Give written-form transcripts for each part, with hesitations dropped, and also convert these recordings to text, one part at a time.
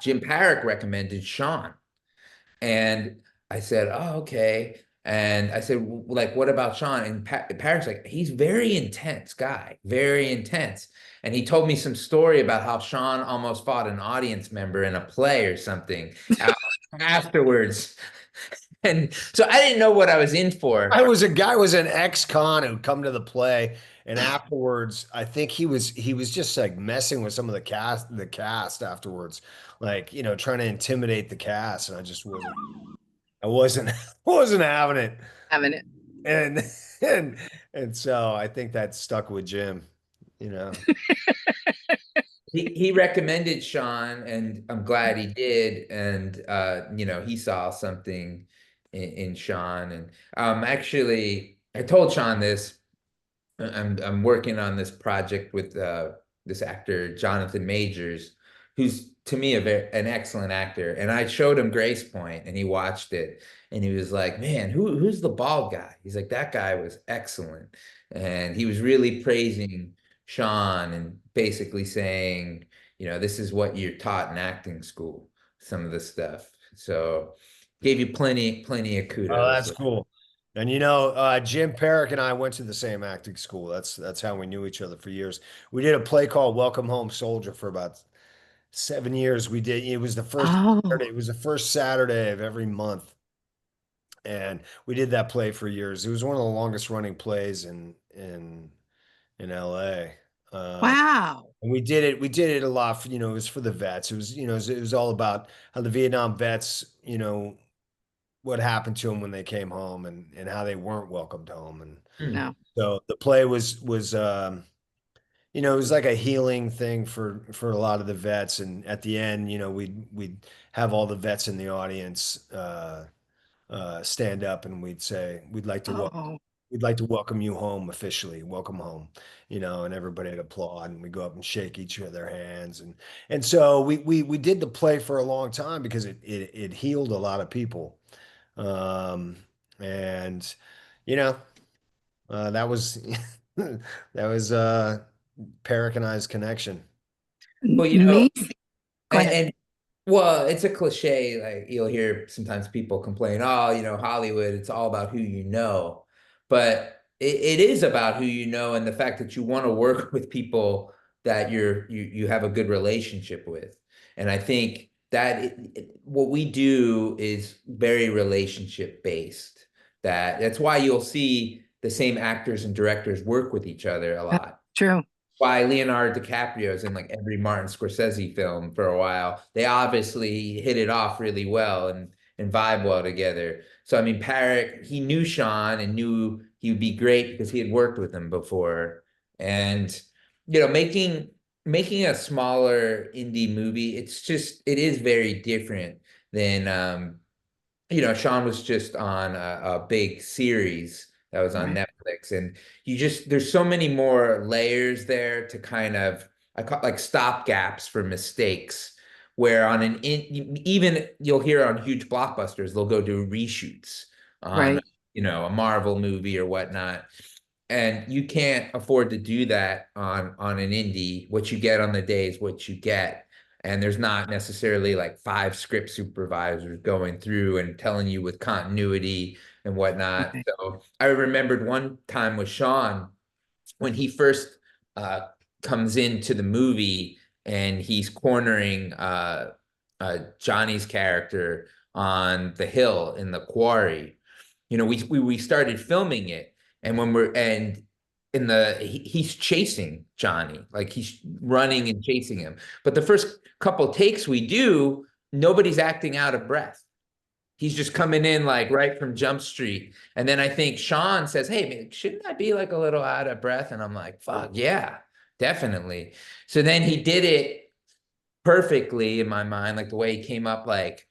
Jim Parrick recommended Sean. And I said, oh, okay. And I said, like, what about Sean? And Parrick's like, he's very intense guy, very intense. And he told me some story about how Sean almost fought an audience member in a play or something afterwards. And so I didn't know what I was in for. I was a guy was an ex-con who'd come to the play, and afterwards, I think he was just like messing with some of the cast afterwards, like trying to intimidate the cast, and I wasn't wasn't having it, Having it. and and and so I think that stuck with Jim, you know. He recommended Sean, and I'm glad he did. And he saw something in Sean. And actually, I told Sean this. I'm working on this project with this actor Jonathan Majors, who's to me an excellent actor. And I showed him Grace Point, and he watched it, and he was like, "Man, who's the bald guy?" He's like, "That guy was excellent," and he was really praising Sean and basically saying, this is what you're taught in acting school, some of the stuff. So gave you plenty of Oh, kudos. that's cool. And Jim Parrick and I went to the same acting school. That's how we knew each other for years. We did a play called Welcome Home Soldier for about 7 years. We did. It was the first Oh, Saturday. It was the first Saturday of every month, and we did that play for years. It was one of the longest running plays in LA. wow. And we did it. We did it a lot. It was for the vets. It was all about how the Vietnam vets, what happened to them when they came home, and how they weren't welcomed home. And Hmm. No. so the play it was like a healing thing for a lot of the vets. And at the end, we'd have all the vets in the audience stand up, and we'd say, Oh, we'd like to welcome you home officially. Welcome home, and everybody would applaud, and we go up and shake each of their hands. And so we did the play for a long time because it healed a lot of people. Um, and you know, that was that was Peric and I's connection. Well, amazing. Go ahead. and well, it's a cliche. Like you'll hear sometimes people complain, oh, Hollywood, it's all about who you know. But it is about who you know, and the fact that you want to work with people that you have a good relationship with. And I think that what we do is very relationship based. That's why you'll see the same actors and directors work with each other a That's lot. true. Why Leonardo DiCaprio's in like every Martin Scorsese film for a while. They obviously hit it off really well and vibe well together. So I mean, Parrick, he knew Sean and knew he would be great because he had worked with him before. And making a smaller indie movie, it is very different than Sean was just on a big series that was on Right. Netflix, and there's so many more layers there to kind of I call like stop gaps for mistakes. Where even you'll hear on huge blockbusters, they'll go do reshoots on Right. a Marvel movie or whatnot, and you can't afford to do that on an indie. What you get on the day is what you get. And there's not necessarily like five script supervisors going through and telling you with continuity and whatnot. Right. So I remembered one time with Sean when he first uh, comes into the movie and he's cornering Johnny's character on the hill in the quarry. We started filming it, and he's chasing Johnny, like he's running and chasing him. But the first couple takes we do, nobody's acting out of breath. He's just coming in like right from Jump Street. And then I think Sean says, "Hey, man, shouldn't I be like a little out of breath?" And I'm like, "Fuck, yeah, definitely." So then he did it perfectly in my mind, like the way he came up, like,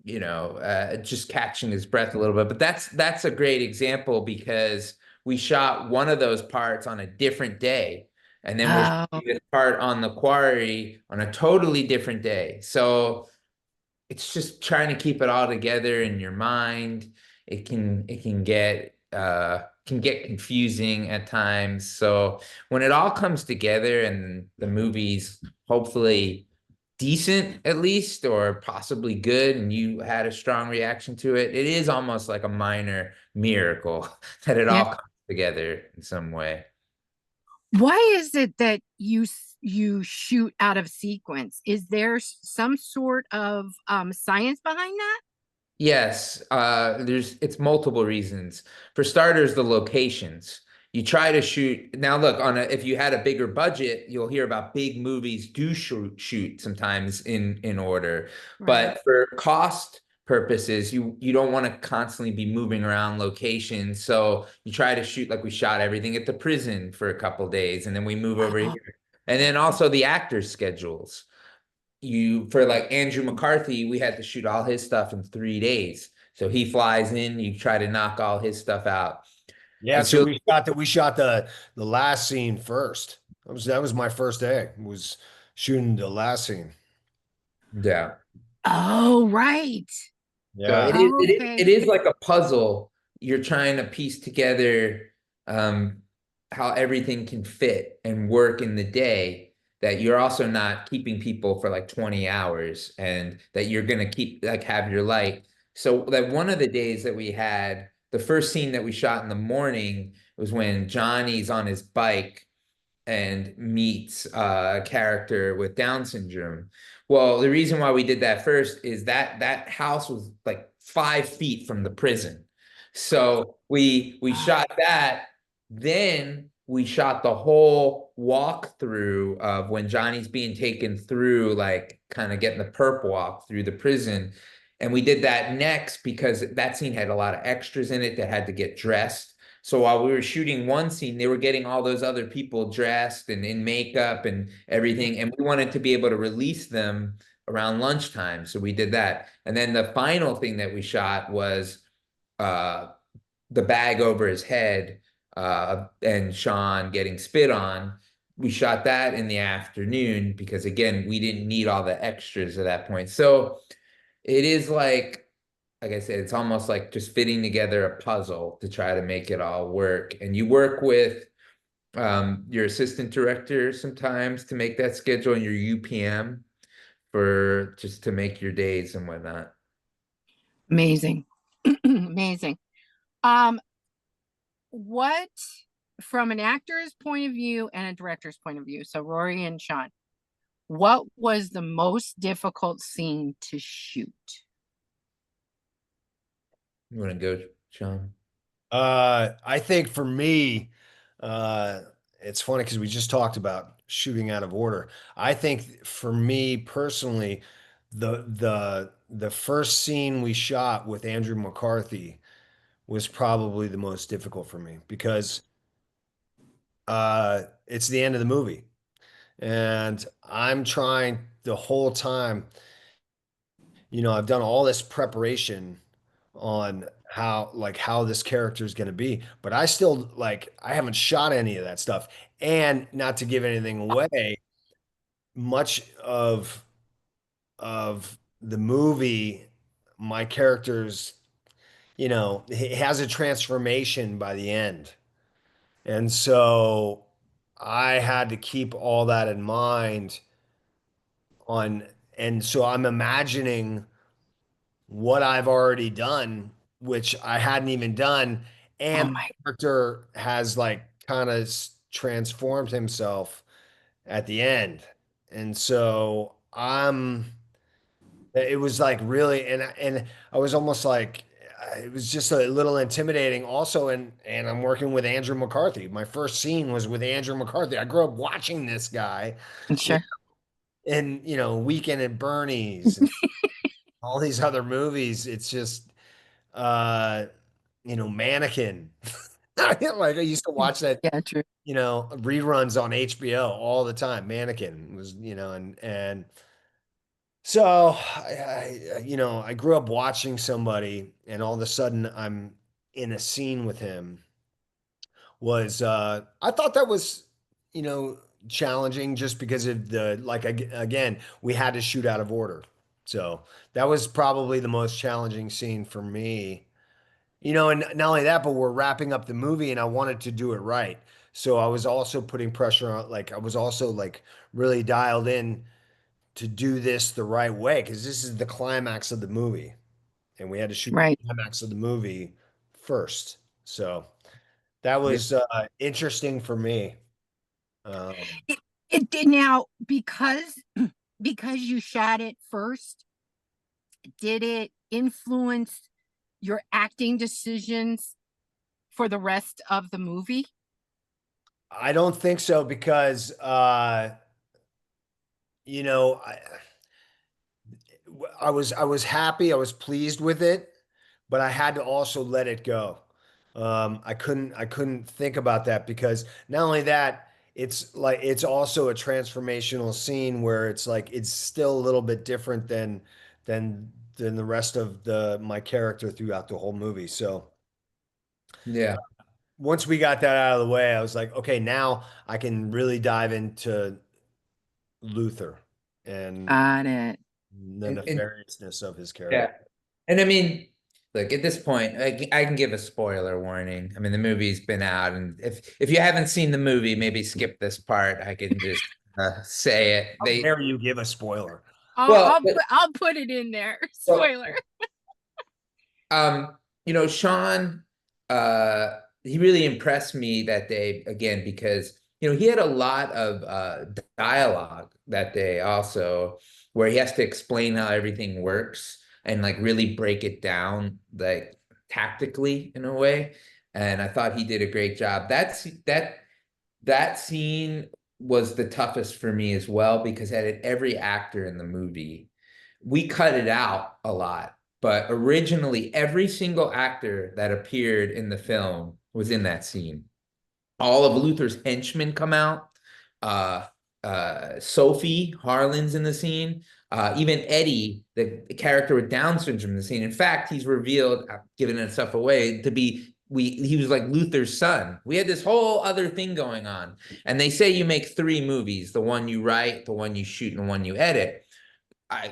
just catching his breath a little bit. But that's a great example because we shot one of those parts on a different day. And then we're Oh, shooting this part on the quarry on a totally different day. So it's just trying to keep it all together in your mind. It can get confusing at times. So when it all comes together and the movie's hopefully decent at least, or possibly good, and you had a strong reaction to it, it is almost like a minor miracle that it Yeah. all comes together in some way. Why is it that you shoot out of sequence? Is there some sort of science behind that? Yes, it's multiple reasons. For starters, the locations. You try to shoot now. Look, if you had a bigger budget, you'll hear about big movies do shoot sometimes in order. Right. But for cost purposes, you don't want to constantly be moving around locations. So you try to shoot like we shot everything at the prison for a couple days, and then we move over Oh, here. And then also the actors' schedules. For like Andrew McCarthy, we had to shoot all his stuff in 3 days. So he flies in, you try to knock all his stuff out. Yeah, And so so, we shot the last scene first. That was my first day, was shooting the last scene. yeah. oh, right. So Yeah. it Okay. is like a puzzle. You're trying to piece together um, how everything can fit and work in the day, that you're also not keeping people for like 20 hours, and that you're gonna keep like have your light. So that one of the days that we had, the first scene that we shot in the morning was when Johnny's on his bike and meets a character with Down syndrome. Well, the reason why we did that first is that that house was like 5 feet from the prison. So we Ah, shot that. Then we shot the whole walkthrough of when Johnny's being taken through, like kind of getting the perp walk through the prison. And we did that next because that scene had a lot of extras in it that had to get dressed. So while we were shooting one scene, they were getting all those other people dressed and in makeup and everything. And we wanted to be able to release them around lunchtime. So we did that. And then the final thing that we shot was uh, the bag over his head and Sean getting spit on. We shot that in the afternoon because, again, we didn't need all the extras at that point. So it is like I said, it's almost like just fitting together a puzzle to try to make it all work. And you work with your assistant director sometimes to make that schedule, and your UPM for just to make your days and whatnot. amazing. Amazing. Um, what from an actor's point of view and a director's point of view, so Rory and Sean, what was the most difficult scene to shoot? You want to go, Sean? I think for me, uh, it's funny because we just talked about shooting out of order. I think for me personally, the first scene we shot with Andrew McCarthy was probably the most difficult for me because it's the end of the movie. And I'm trying the whole time, I've done all this preparation on how this character is going to be, but I still I haven't shot any of that stuff. And not to give anything away, much of the movie, my character's, he has a transformation by the end. And so I had to keep all that in mind on, and so I'm imagining what I've already done, which I hadn't even done, Oh and my, the character has kind of transformed himself at the end. And so it was really, and I was almost it was just a little intimidating also. And I'm working with Andrew McCarthy. My first scene was with Andrew McCarthy. I grew up watching this guy, you sure. and Weekend at Bernie's and all these other movies. It's just uh Mannequin. I used to watch that, Yeah, true. reruns on HBO all the time. Mannequin was, and so I grew up watching somebody, and all of a sudden I'm in a scene with him. Was I thought that was, you know, challenging just because of again, we had to shoot out of order. So that was probably the most challenging scene for me. And not only that, but we're wrapping up the movie and I wanted to do it right. So I was also putting pressure on, I was also really dialed in to do this the right way because this is the climax of the movie, and we had to shoot the Right. climax of the movie first. So that Yeah. was interesting for me. It, it did now because you shot it first, did it influence your acting decisions for the rest of the movie? I don't think so because you know, I was happy, I was pleased with it, but I had to also let it go. I couldn't think about that because not only that, it's like it's also a transformational scene where it's like it's still a little bit different than the rest of the my character throughout the whole movie. So Yeah. once we got that out of the way, I was like, okay, now I can really dive into Luther and Got it. the And nefariousness of his character. yeah. And I mean, look, at this point, I can give a spoiler warning. I mean, the movie's been out, and if you haven't seen the movie, maybe skip this part. I can just say it. How dare you give a spoiler? Well, I'll put it in there. well, Spoiler. Um, Sean, he really impressed me that day again because he had a lot of dialogue that day also where he has to explain how everything works and like really break it down like tactically in a way. And I thought he did a great job. That scene was the toughest for me as well because I had every actor in the movie. We cut it out a lot, but originally every single actor that appeared in the film was in that scene. All of Luther's henchmen come out. Uh, Sophie Harlan's in the scene. Even Eddie, the character with Down syndrome, in the scene. In fact, he's revealed, giving that stuff away, to be he was like Luther's son. We had this whole other thing going on, and they say you make three movies: the one you write, the one you shoot, and the one you edit.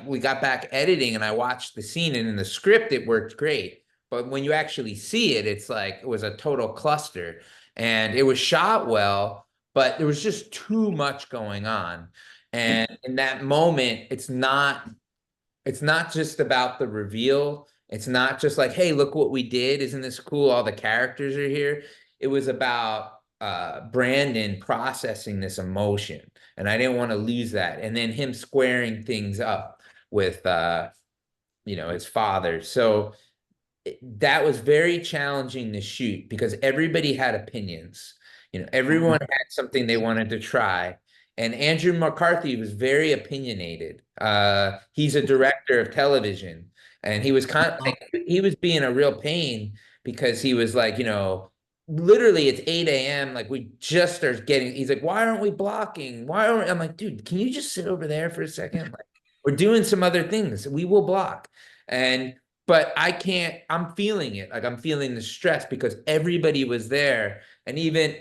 We got back editing and I watched the scene and in the script it worked great. But when you actually see it, it's like it was a total cluster. And it was shot well, but there was just too much going on. And in that moment, it's not just about the reveal. It's not just like, hey, look what we did. Isn't this cool? All the characters are here. It was about Brandon processing this emotion. And I didn't want to lose that. And then him squaring things up with his father. So that was very challenging to shoot because everybody had opinions. Everyone had something they wanted to try. And Andrew McCarthy was very opinionated. He's a director of television, and he was kind of like he was being a real pain because he was like, literally it's 8 a.m. Like we just are getting. He's like, why aren't we blocking? Why aren't we? I'm like, dude, can you just sit over there for a second? Like, we're doing some other things. We will block. And but I can't, I'm feeling it. Like I'm feeling the stress because everybody was there. And even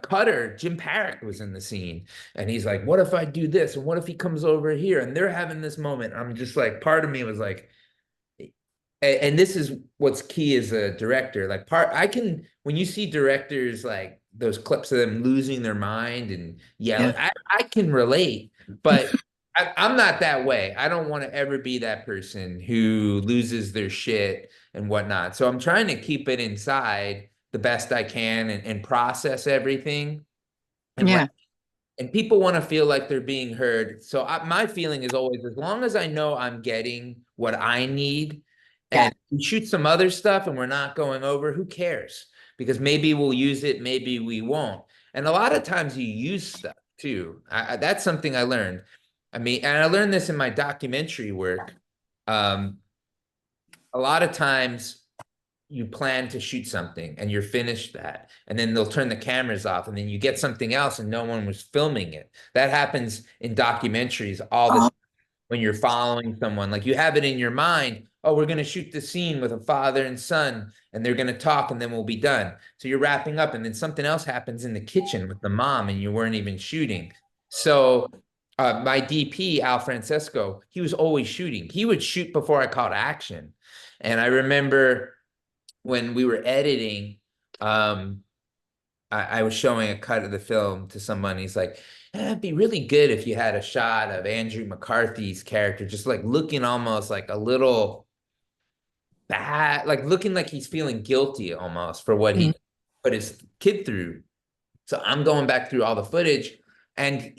Cutter, Jim Parrick was in the scene. And he's like, what if I do this? And what if he comes over here? And they're having this moment. I'm just like, part of me was like, and this is what's key as a director. Like when you see directors like those clips of them losing their mind and yelling, I can relate, but I'm not that way. I don't want to ever be that person who loses their shit and whatnot. So I'm trying to keep it inside the best I can and process everything and Yeah. and people want to feel like they're being heard. So my feeling is always, as long as I know I'm getting what I need Yeah. and we shoot some other stuff and we're not going over, who cares? Because maybe we'll use it, maybe we won't. And a lot of times you use stuff too. That's something I learned. I mean, and I learned this in my documentary work. Um, a lot of times you plan to shoot something and you're finished that, and then they'll turn the cameras off, and then you get something else and no one was filming it. That happens in documentaries all the time when you're following someone. Like you have it in your mind, oh, we're going to shoot the scene with a father and son, and they're going to talk, and then we'll be done. So you're wrapping up, and then something else happens in the kitchen with the mom, and you weren't even shooting. So my DP, Al Francesco, he was always shooting. He would shoot before I called action. And I remember when we were editing, I was showing a cut of the film to someone. He's like, It'd be really good if you had a shot of Andrew McCarthy's character just like looking almost like a little bad, like looking like he's feeling guilty almost for what Mm. he put his kid through. So I'm going back through all the footage, and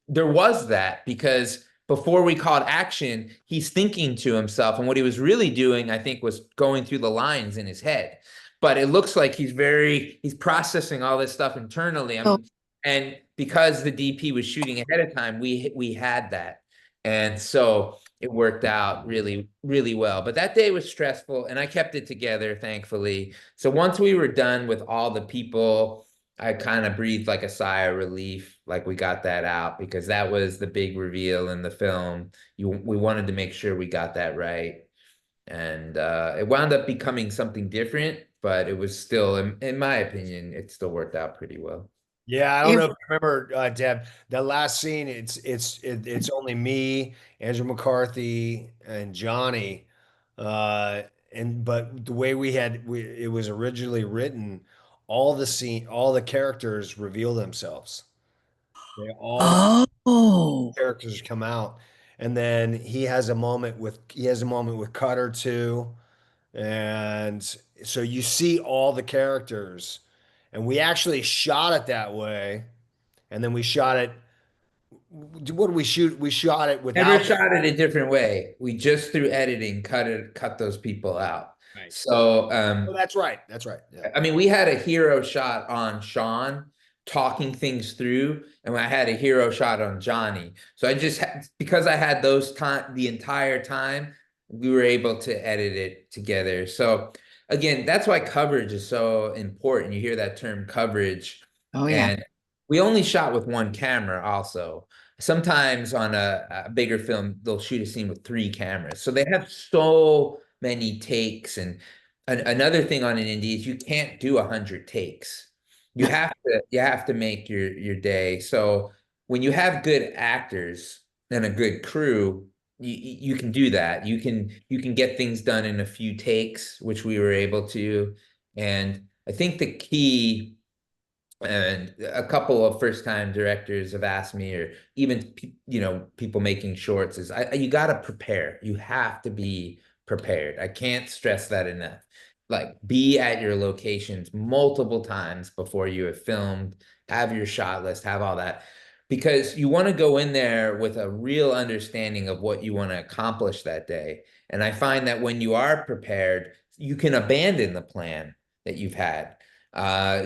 there was that because before we called action, he's thinking to himself, and what he was really doing, I think, was going through the lines in his head. But it looks like he's processing all this stuff internally. Oh, And because the DP was shooting ahead of time, we had that, and so it worked out really, really well. But that day was stressful, and I kept it together, thankfully. So once we were done with all the people, I kind of breathed like a sigh of relief, like we got that out because that was the big reveal in the film. We wanted to make sure we got that right. And it wound up becoming something different, but it was still, in my opinion, it still worked out pretty well. Yeah, I don't it, know if you remember, Deb, that last scene. It's only me, Andrew McCarthy, and Johnny. Uh, and but the way it was originally written, all the characters reveal themselves. All the oh, characters come out, and then he has a moment with Cutter too, and so you see all the characters, and we actually shot it that way, and then we shot it. What did we shoot? We shot it Never without. shot it a different way. We just through editing cut those people out. Right. So Oh, that's right. That's right. Yeah. I mean, we had a hero shot on Sean talking things through, and I had a hero shot on Johnny. So I just because I had those time the entire time, we were able to edit it together. So again, that's why coverage is so important. You hear that term coverage, oh yeah. and we only shot with one camera also. Sometimes on a bigger film, they'll shoot a scene with three cameras. So they have so many takes and another thing on an indie is you can't do 100 takes. You have to make your day. So when you have good actors and a good crew, you can do that. You can get things done in a few takes, which we were able to. And I think the key, and a couple of first time directors have asked me, or even people making shorts, is you got to prepare. You have to be prepared. I can't stress that enough. Like be at your locations multiple times before you have filmed, have your shot list, have all that, because you want to go in there with a real understanding of what you want to accomplish that day. And I find that when you are prepared, you can abandon the plan that you've had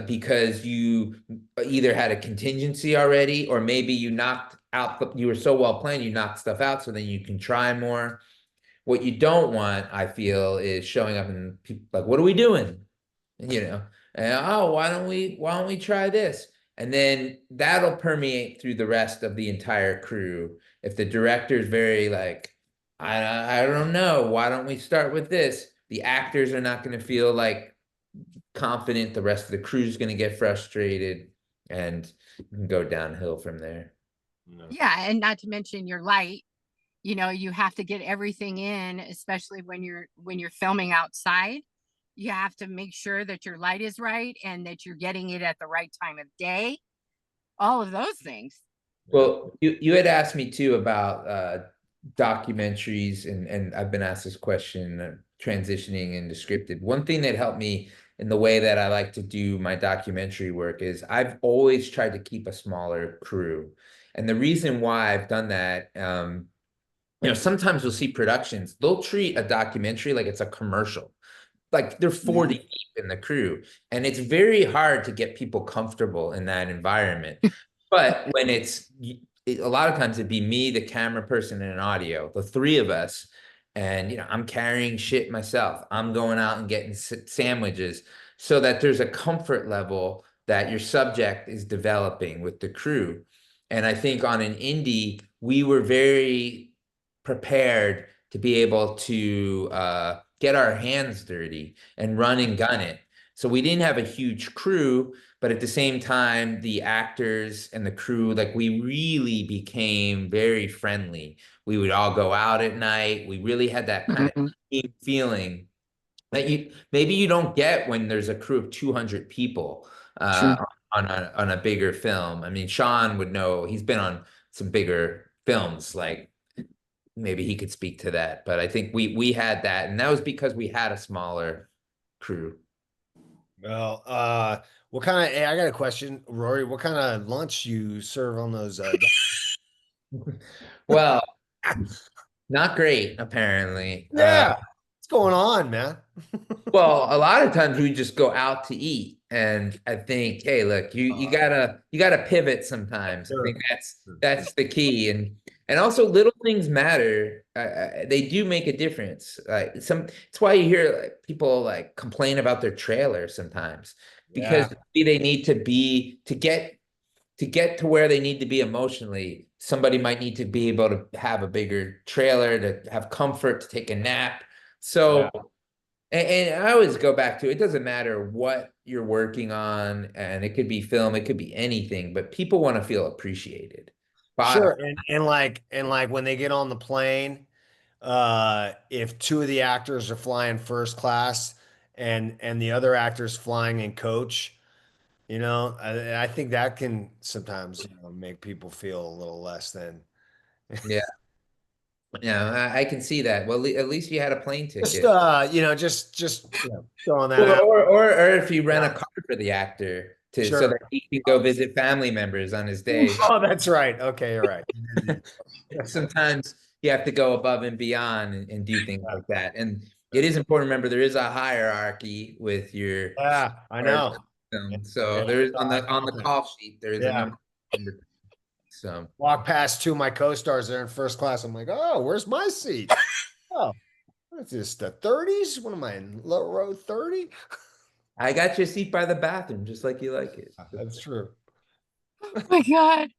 because you either had a contingency already, or maybe you knocked out, you were so well planned, you knocked stuff out so then you can try more. What you don't want, I feel, is showing up and people like, what are we doing? You know, and oh, why don't we try this? And then that'll permeate through the rest of the entire crew. If the director is very like, I don't know, why don't we start with this? The actors are not going to feel like confident. The rest of the crew is going to get frustrated, and you can go downhill from there. No. Yeah, and not to mention your light. You have to get everything in, especially when you're filming outside. You have to make sure that your light is right and that you're getting it at the right time of day. All of those things. Well, you had asked me too about documentaries, and I've been asked this question, transitioning into scripted. One thing that helped me in the way that I like to do my documentary work is I've always tried to keep a smaller crew. And the reason why I've done that, sometimes you'll see productions, they'll treat a documentary like it's a commercial. Like they're 40 deep in the crew, and it's very hard to get people comfortable in that environment. But when a lot of times it'd be me, the camera person, and an audio, the three of us, and I'm carrying shit myself. I'm going out and getting sandwiches so that there's a comfort level that your subject is developing with the crew. And I think on an indie, we were very prepared to be able to get our hands dirty and run and gun it. So we didn't have a huge crew, but at the same time, the actors and the crew, like we really became very friendly. We would all go out at night. We really had that kind of Mhm. team feeling that you maybe you don't get when there's a crew of 200 people True. uh, on a bigger film. I mean, Sean would know. He's been on some bigger films, like maybe he could speak to that. But I think we had that, and that was because we had a smaller crew. Well, what kind of, hey, I got a question, Rory. What kind of lunch you serve on those? Well, not great, apparently. Yeah, what's going on, man? Well, a lot of times we just go out to eat, and I think, hey, look, you gotta pivot sometimes. I Sure. think that's the key, and also little things matter. They do make a difference. Like it's why you hear like people like complain about their trailer sometimes because Yeah, maybe they need to be to get to where they need to be emotionally. Somebody might need to be able to have a bigger trailer to have comfort to take a nap. yeah. So. And I always go back to it doesn't matter what you're working on, and it could be film, it could be anything, but people want to feel appreciated. Bottom. Sure. And like when they get on the plane, if two of the actors are flying first class and the other actor's flying in coach, I think that can sometimes, make people feel a little less than Yeah. Yeah, I can see that. Well, at least you had a plane just ticket. throwing that Or, out. or if you rent a Yeah, car for the actor to so sure. that he can go visit family members on his days. Oh, that's right. Okay, you're right. Sometimes you have to go above and beyond and do things Yeah, like that. And it is important to remember there is a hierarchy with your yeah, I part know. film. Yeah, So there is I on the felt it. call sheet, there is a Yeah. number. So Walk past two of my co-stars there in first class. I'm like, oh, where's my seat? Oh, what's this? The 30s? What am I in low row 30? I got your seat by the bathroom, just like you like it. That's true. Oh my God.